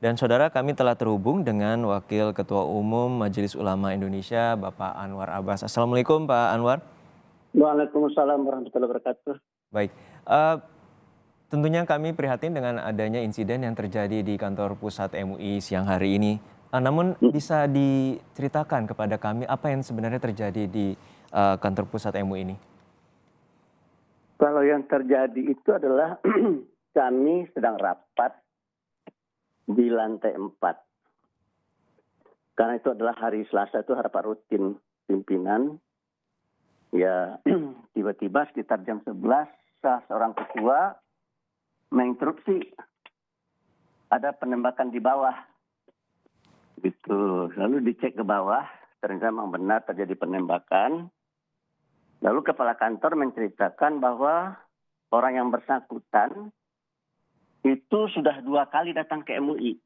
Dan saudara, kami telah terhubung dengan Wakil Ketua Umum Majelis Ulama Indonesia, Bapak Anwar Abbas. Assalamualaikum Pak Anwar. Waalaikumsalam warahmatullahi wabarakatuh. Baik, tentunya kami prihatin dengan adanya insiden yang terjadi di kantor pusat MUI siang hari ini. Namun bisa diceritakan kepada kami apa yang sebenarnya terjadi di kantor pusat MUI ini? Kalau yang terjadi itu adalah kami sedang rapat di lantai 4. Karena itu adalah hari Selasa, itu rapat rutin pimpinan. Ya, tiba-tiba sekitar jam 11, seorang ketua menginterupsi. Ada penembakan di bawah. Gitu. Lalu dicek ke bawah, ternyata memang benar terjadi penembakan. Lalu kepala kantor menceritakan bahwa orang yang bersangkutan itu sudah 2 kali datang ke MUI.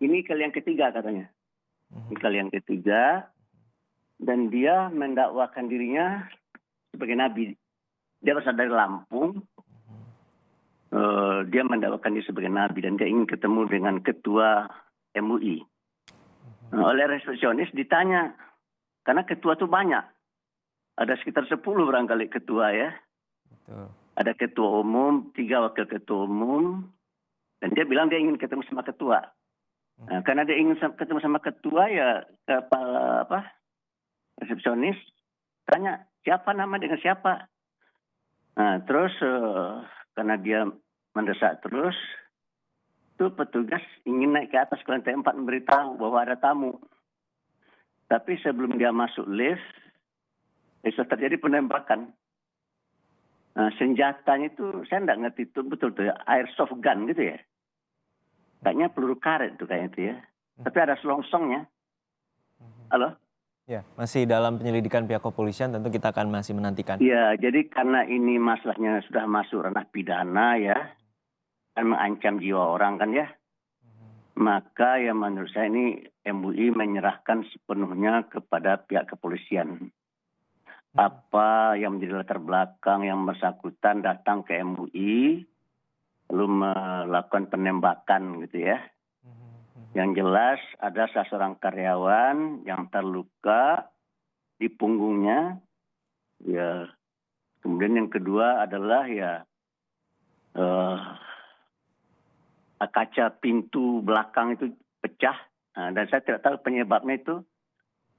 Ini kali yang ketiga katanya. Ini kali yang ketiga. Dan dia mendakwakan dirinya sebagai nabi. Dia berasal dari Lampung. Dia mendakwakan diri sebagai nabi dan dia ingin ketemu dengan ketua MUI. Oleh resepsionis ditanya, karena ketua itu banyak. Ada sekitar 10 barangkali ketua ya. Betul. Ada ketua umum, 3 wakil ketua umum. Dan dia bilang dia ingin ketemu sama ketua. Nah, karena dia ingin ketemu sama ketua ya kepala resepsionis tanya siapa nama dengan siapa. Nah, terus karena dia mendesak terus, itu petugas ingin naik ke atas ke lantai 4 memberitahu bahwa ada tamu. Tapi sebelum dia masuk lift, bisa terjadi penembakan. Nah, senjatanya itu saya tidak ngerti itu betul tuh ya, airsoft gun gitu ya. Kayaknya peluru karet tuh kayaknya itu ya. Tapi ada selongsongnya. Halo? Ya, masih dalam penyelidikan pihak kepolisian, tentu kita akan masih menantikan. Ya, jadi karena ini masalahnya sudah masuk ranah pidana ya, kan mengancam jiwa orang kan ya. Maka ya menurut saya ini MUI menyerahkan sepenuhnya kepada pihak kepolisian. Apa yang menjadi latar belakang yang bersangkutan datang ke MUI lalu melakukan penembakan gitu ya. Yang jelas ada seorang karyawan yang terluka di punggungnya. Ya, kemudian yang kedua adalah ya kaca pintu belakang itu pecah. Nah, dan saya tidak tahu penyebabnya itu.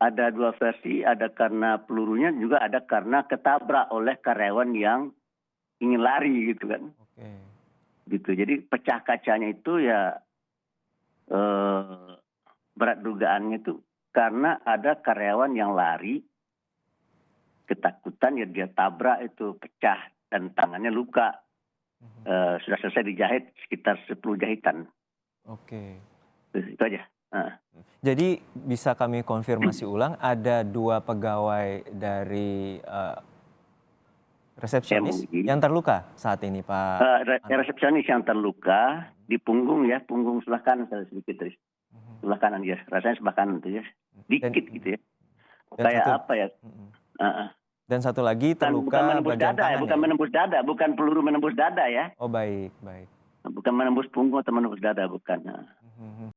Ada 2 versi, ada karena pelurunya, juga ada karena ketabrak oleh karyawan yang ingin lari gitu kan. Oke. Gitu. Jadi pecah kacanya itu ya berat dugaannya itu karena ada karyawan yang lari, ketakutan ya dia tabrak itu pecah dan tangannya luka. Sudah selesai dijahit sekitar 10 jahitan. Oke. Itu aja. Jadi bisa kami konfirmasi ulang, ada 2 pegawai dari resepsionis MUI. yang terluka saat ini, Pak Anwar? Resepsionis yang terluka di punggung ya, punggung sebelah kanan sedikit terus. Sebelah kanan ya, rasanya sebelah kanan itu ya. Dikit gitu ya. Kayak apa ya? Dan satu lagi terluka bukan menembus bagian dada ya, tangan bukan ya? menembus dada, bukan peluru menembus dada ya. Oh, baik, baik. Bukan menembus punggung atau menembus dada, bukan.